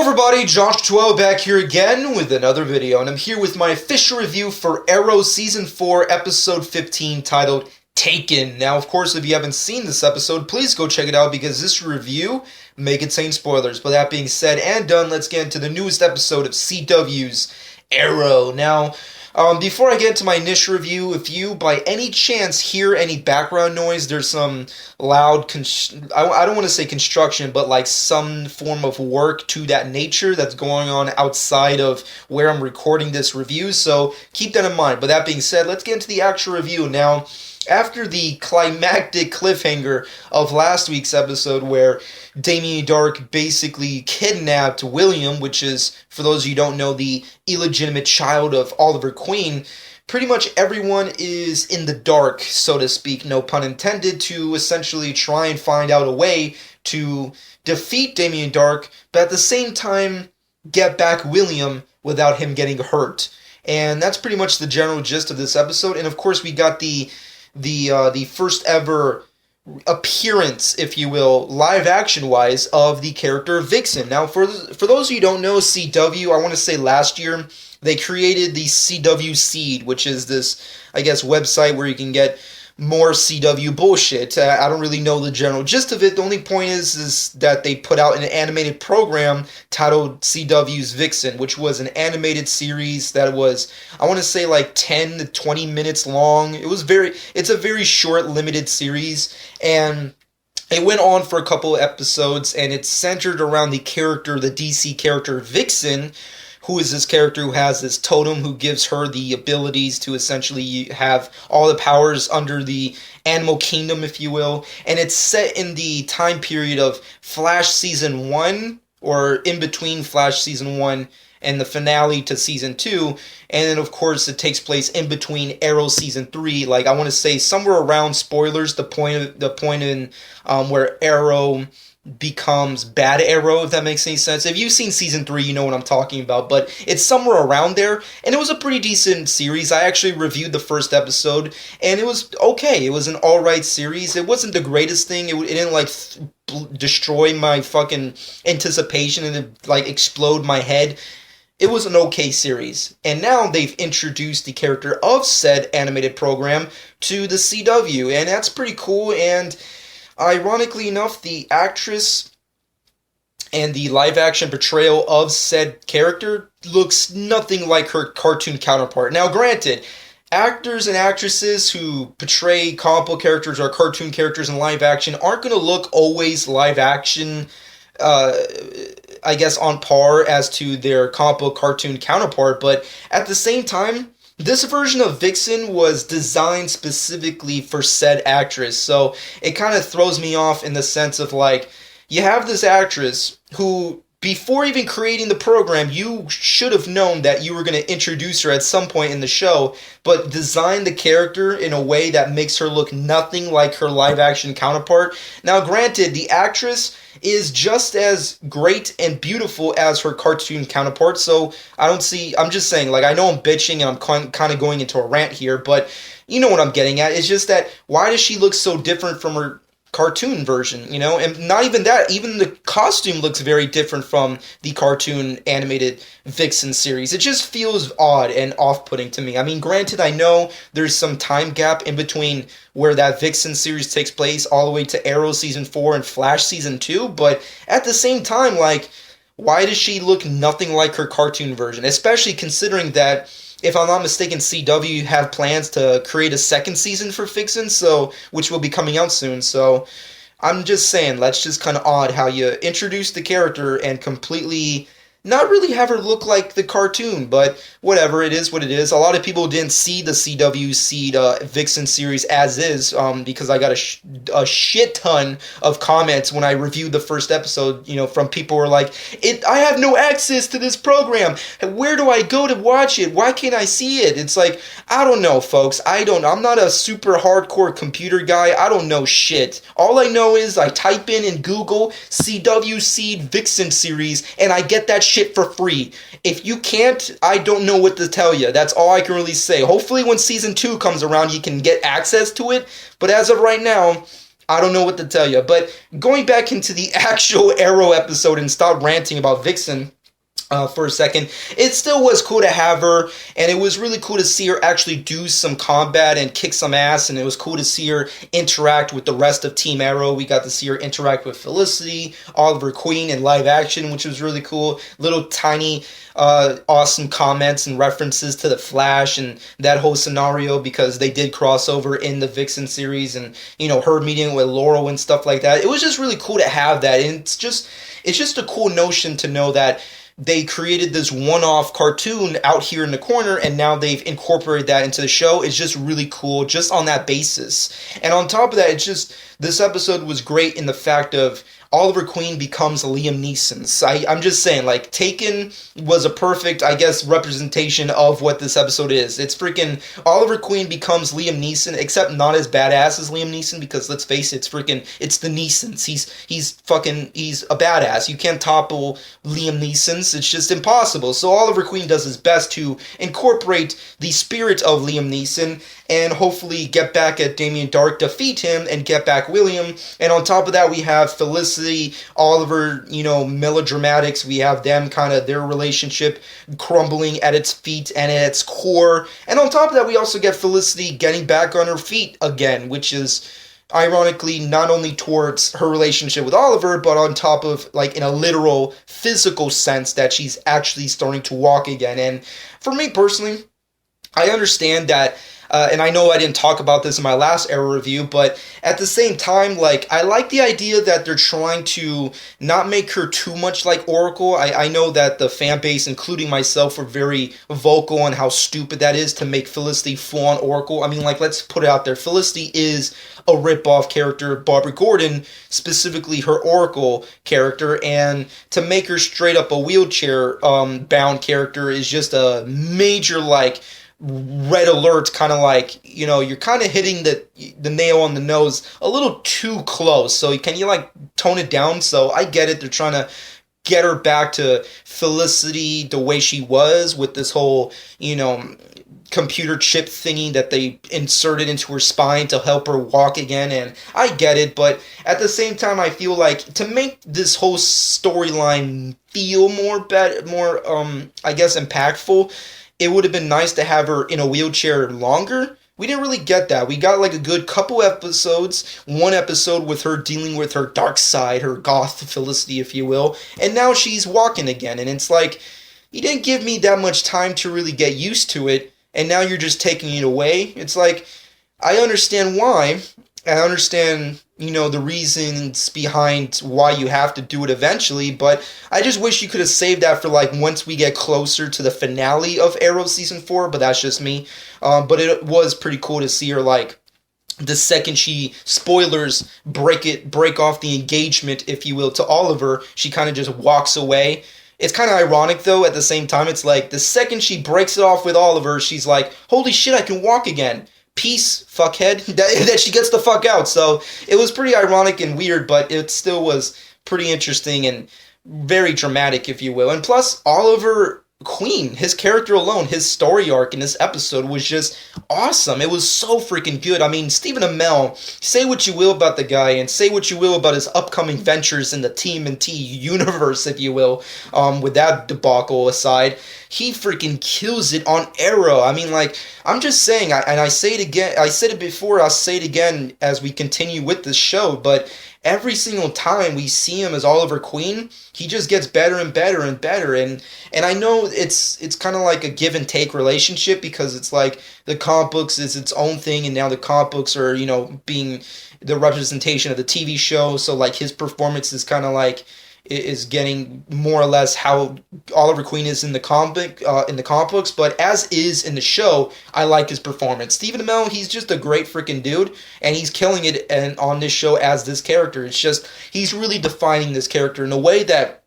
everybody, Josh12 back here again with another video, and I'm here with my official review for Arrow Season 4, Episode 15, titled Taken. Now, of course, if you haven't seen this episode, please go check it out because this review may contain spoilers. But that being said and done, let's get into the newest episode of CW's Arrow. Now, before I get into my initial review, if you by any chance hear any background noise, there's some loud, I don't want to say construction, but like some form of work to that nature that's going on outside of where I'm recording this review, so keep that in mind. But that being said, let's get into the actual review. Now, after the climactic cliffhanger of last week's episode where Damien Darhk basically kidnapped William, which is, for those of you who don't know, the illegitimate child of Oliver Queen, pretty much everyone is in the dark, so to speak, no pun intended, to essentially try and find out a way to defeat Damien Darhk, but at the same time get back William without him getting hurt. And that's pretty much the general gist of this episode. And of course we got the first ever appearance, if you will, live action wise, of the character Vixen. Now, for those of you who don't know, CW, I want to say last year they created the CW Seed, which is this, I guess, website where you can get more CW bullshit. I don't really know the general gist of it. The only point is that they put out an animated program titled CW's Vixen, which was an animated series that was, I want to say, like 10 to 20 minutes long. It's a very short, limited series, and it went on for a couple of episodes, and it's centered around the DC character Vixen, who is this character who has this totem who gives her the abilities to essentially have all the powers under the animal kingdom, if you will. And it's set in the time period of Flash Season 1, or in between Flash Season 1 and the finale to Season 2. And then, of course, it takes place in between Arrow Season 3. Like, I want to say somewhere around, spoilers, the point in where Arrow becomes Bad Arrow, if that makes any sense. If you've seen Season 3, you know what I'm talking about, but it's somewhere around there, and it was a pretty decent series. I actually reviewed the first episode, and it was okay. It was an alright series. It wasn't the greatest thing. It didn't, like, destroy my fucking anticipation and, like, explode my head. It was an okay series. And now they've introduced the character of said animated program to the CW, and that's pretty cool. And ironically enough, the actress and the live-action portrayal of said character looks nothing like her cartoon counterpart. Now, granted, actors and actresses who portray comic book characters or cartoon characters in live-action aren't going to look always live-action, I guess, on par as to their comic book cartoon counterpart, but at the same time, this version of Vixen was designed specifically for said actress, so it kind of throws me off in the sense of, like, you have this actress who, before even creating the program, you should have known that you were going to introduce her at some point in the show, but design the character in a way that makes her look nothing like her live-action counterpart. Now, granted, the actress is just as great and beautiful as her cartoon counterpart, so I'm just saying, like, I know I'm bitching and I'm kind of going into a rant here, but you know what I'm getting at. It's just that, why does she look so different from her cartoon version, you know? And not even that, even the costume looks very different from the cartoon animated Vixen series. It just feels odd and off-putting to me. I mean, granted, I know there's some time gap in between where that Vixen series takes place all the way to Arrow Season 4 and Flash Season 2, but at the same time, like, why does she look nothing like her cartoon version? Especially considering that, if I'm not mistaken, CW have plans to create a second season for Vixen, which will be coming out soon, so I'm just saying, that's just kind of odd how you introduce the character and completely not really have her look like the cartoon, but whatever, it is what it is. A lot of people didn't see the CW Seed Vixen series as is, because I got a shit ton of comments when I reviewed the first episode, you know, from people who were like, I have no access to this program. Where do I go to watch it? Why can't I see it? It's like, I don't know, folks. I'm not a super hardcore computer guy. I don't know shit. All I know is I type in Google CW Seed Vixen series, and I get that shit for free. If you can't, I don't know what to tell you. That's all I can really say. Hopefully when Season 2 comes around, you can get access to it, but as of right now, I don't know what to tell you. But going back into the actual Arrow episode and stop ranting about Vixen, for a second. It still was cool to have her, and it was really cool to see her actually do some combat and kick some ass, and it was cool to see her interact with the rest of Team Arrow. We got to see her interact with Felicity, Oliver Queen in live action, which was really cool. Little tiny awesome comments and references to the Flash and that whole scenario, because they did cross over in the Vixen series, and her meeting with Laurel and stuff like that. It was just really cool to have that, and it's just a cool notion to know that they created this one-off cartoon out here in the corner, and now they've incorporated that into the show. It's just really cool just on that basis. And on top of that, this episode was great in the fact of Oliver Queen becomes Liam Neeson. I'm just saying, like, Taken was a perfect, I guess, representation of what this episode is. It's freaking Oliver Queen becomes Liam Neeson, except not as badass as Liam Neeson, because let's face it, it's the Neesons. He's a badass. You can't topple Liam Neeson's. It's just impossible. So Oliver Queen does his best to incorporate the spirit of Liam Neeson and hopefully get back at Damien Dark, defeat him, and get back William. And on top of that, we have Felicity, Oliver, melodramatics. We have them their relationship crumbling at its feet and at its core. And on top of that, we also get Felicity getting back on her feet again, which is ironically not only towards her relationship with Oliver, but on top of, like, in a literal physical sense, that she's actually starting to walk again. And for me personally, I understand that, and I know I didn't talk about this in my last Arrow review, but at the same time, like, I like the idea that they're trying to not make her too much like Oracle. I know that the fan base, including myself, were very vocal on how stupid that is to make Felicity full-on Oracle. I mean, like, let's put it out there. Felicity is a rip-off character of Barbara Gordon, specifically her Oracle character, and to make her straight up a wheelchair bound character is just a major, like, red alert, kind of like, you're kind of hitting the nail on the nose a little too close. So can you, like, tone it down? So I get it. They're trying to get her back to Felicity the way she was with this whole, computer chip thingy that they inserted into her spine to help her walk again, and I get it, but at the same time, I feel like to make this whole storyline feel more, I guess, impactful, it would have been nice to have her in a wheelchair longer. We didn't really get that. We got like a good couple episodes, one episode with her dealing with her dark side, her goth Felicity, if you will, and now she's walking again, and it's like, you didn't give me that much time to really get used to it, and now you're just taking it away. It's like, I understand why. I understand, the reasons behind why you have to do it eventually, but I just wish you could have saved that for, like, once we get closer to the finale of Arrow Season 4, but that's just me. But it was pretty cool to see her, like, the second she, spoilers, break off the engagement, if you will, to Oliver, she kind of just walks away. It's kind of ironic, though, at the same time. It's like, the second she breaks it off with Oliver, she's like, holy shit, I can walk again. Peace, fuckhead. That she gets the fuck out. So it was pretty ironic and weird, but it still was pretty interesting and very dramatic, if you will. And plus, Oliver Queen, his character alone, his story arc in this episode was just awesome. It was so freaking good. I mean, Stephen Amell, say what you will about the guy and say what you will about his upcoming ventures in the TMNT universe, if you will, with that debacle aside, he freaking kills it on Arrow. I mean, like, I'm just saying, and I say it again, I said it before, I'll say it again as we continue with this show, but every single time we see him as Oliver Queen, he just gets better and better and better. And I know it's kind of like a give and take relationship, because it's like the comic books is its own thing, and now the comic books are, being the representation of the TV show. So, like, his performance is kind of like, is getting more or less how Oliver Queen is in the comic books, but as is in the show, I like his performance. Stephen Amell, he's just a great freaking dude, and he's killing it on this show as this character. It's just, he's really defining this character in a way that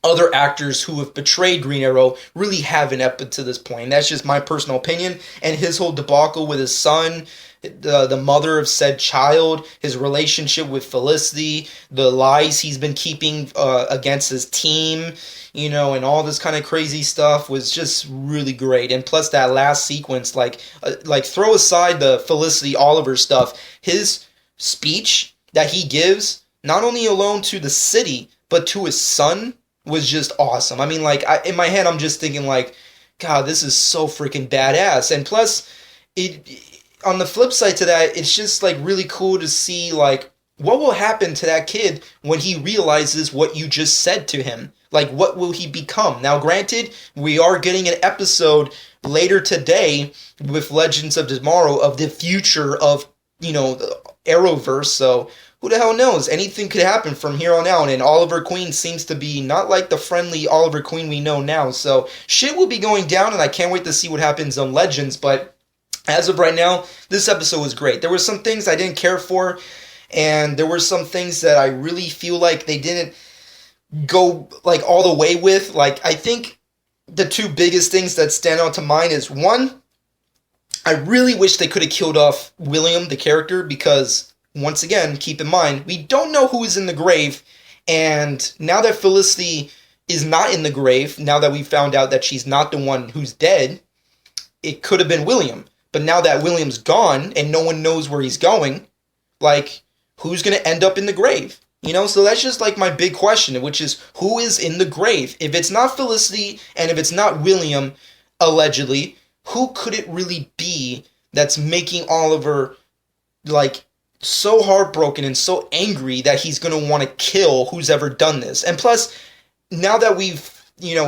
other actors who have portrayed Green Arrow really haven't up to this point. That's just my personal opinion. And his whole debacle with his son, the mother of said child, his relationship with Felicity, the lies he's been keeping against his team, and all this kind of crazy stuff was just really great. And plus that last sequence, like throw aside the Felicity Oliver stuff, his speech that he gives, not only alone to the city, but to his son, was just awesome. I mean, like, in my head, I'm just thinking, like, God, this is so freaking badass. And plus, on the flip side to that, it's just, like, really cool to see, like, what will happen to that kid when he realizes what you just said to him? Like, what will he become? Now, granted, we are getting an episode later today with Legends of Tomorrow of the future of, the Arrowverse, so who the hell knows? Anything could happen from here on out, and Oliver Queen seems to be not like the friendly Oliver Queen we know now, so shit will be going down, and I can't wait to see what happens on Legends, but as of right now, this episode was great. There were some things I didn't care for, and there were some things that I really feel like they didn't go, like, all the way with. Like, I think the two biggest things that stand out to mind is, one, I really wish they could have killed off William, the character, because, once again, keep in mind, we don't know who is in the grave, and now that Felicity is not in the grave, now that we found out that she's not the one who's dead, it could have been William. But now that William's gone, and no one knows where he's going, like, who's going to end up in the grave? So that's just, like, my big question, which is, who is in the grave? If it's not Felicity, and if it's not William, allegedly, who could it really be that's making Oliver, like, so heartbroken and so angry that he's going to want to kill who's ever done this? And plus, now that we've,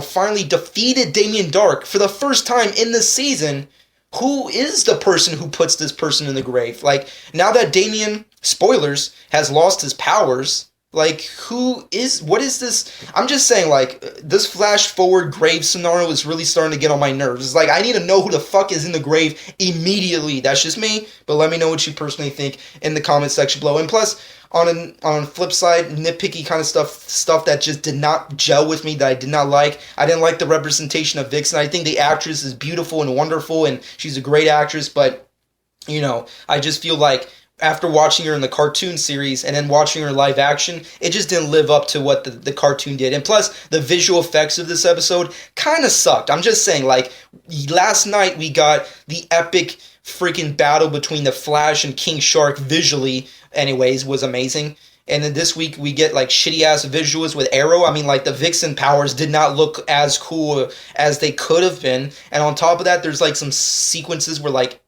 finally defeated Damien Dark for the first time in this season, who is the person who puts this person in the grave? Like, now that Damien, spoilers, has lost his powers, like, what is this? I'm just saying, like, this flash forward grave scenario is really starting to get on my nerves. It's like, I need to know who the fuck is in the grave immediately. That's just me, but let me know what you personally think in the comment section below. And plus, on flip side, nitpicky kind of stuff that just did not gel with me, that I did not like. I didn't like the representation of Vixen. I think the actress is beautiful and wonderful, and she's a great actress, but, I just feel like after watching her in the cartoon series and then watching her live action, it just didn't live up to what the cartoon did. And plus, the visual effects of this episode kind of sucked. I'm just saying, like, last night we got the epic freaking battle between the Flash and King Shark visually, anyways, was amazing. And then this week we get, like, shitty-ass visuals with Arrow. I mean, like, the Vixen powers did not look as cool as they could have been. And on top of that, there's, like, some sequences where, like,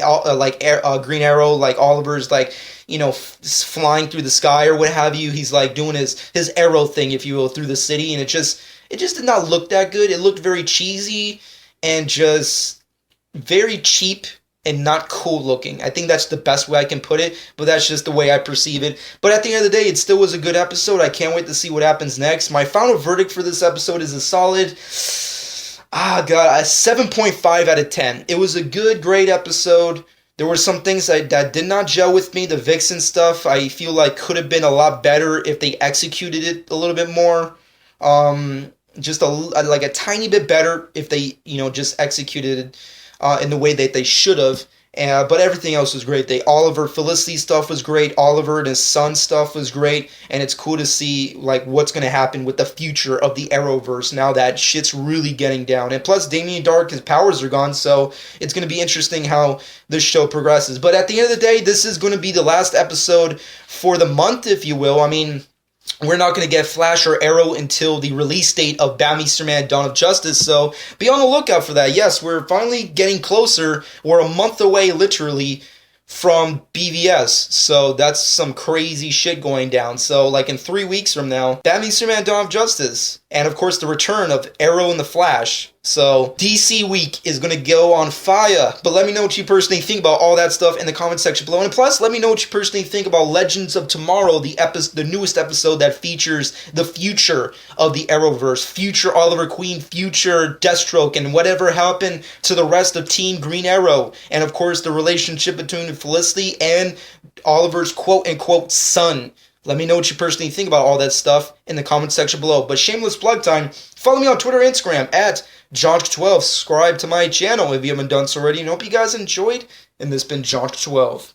Green Arrow, like, Oliver's, like, flying through the sky or what have you. He's, like, doing his arrow thing, if you will, through the city, and it just did not look that good. It looked very cheesy and just very cheap and not cool looking. I think that's the best way I can put it, but that's just the way I perceive it. But at the end of the day, it still was a good episode. I can't wait to see what happens next. My final verdict for this episode is a solid, a 7.5 out of 10. It was a good, great episode. There were some things that did not gel with me. The Vixen stuff, I feel like could have been a lot better if they executed it a little bit more. Just a tiny bit better if they, just executed it in the way that they should have. But everything else was great. The Oliver Felicity stuff was great. Oliver and his son stuff was great. And it's cool to see, like, what's going to happen with the future of the Arrowverse now that shit's really getting down. And plus, Damien Dark, his powers are gone, so it's going to be interesting how this show progresses. But at the end of the day, this is going to be the last episode for the month, if you will. I mean, we're not going to get Flash or Arrow until the release date of Batman Superman Dawn of Justice, so be on the lookout for that. Yes, we're finally getting closer. We're a month away, literally, from BVS, so that's some crazy shit going down. So, like, in 3 weeks from now, Batman Superman Dawn of Justice, and of course the return of Arrow and the Flash. So, DC week is going to go on fire. But let me know what you personally think about all that stuff in the comment section below. And plus, let me know what you personally think about Legends of Tomorrow, the newest episode that features the future of the Arrowverse, future Oliver Queen, future Deathstroke, and whatever happened to the rest of Team Green Arrow. And of course, the relationship between Felicity and Oliver's quote-unquote son. Let me know what you personally think about all that stuff in the comment section below. But shameless plug time, follow me on Twitter and Instagram at Jonk12. Subscribe to my channel if you haven't done so already. And hope you guys enjoyed. And this has been Jonk12.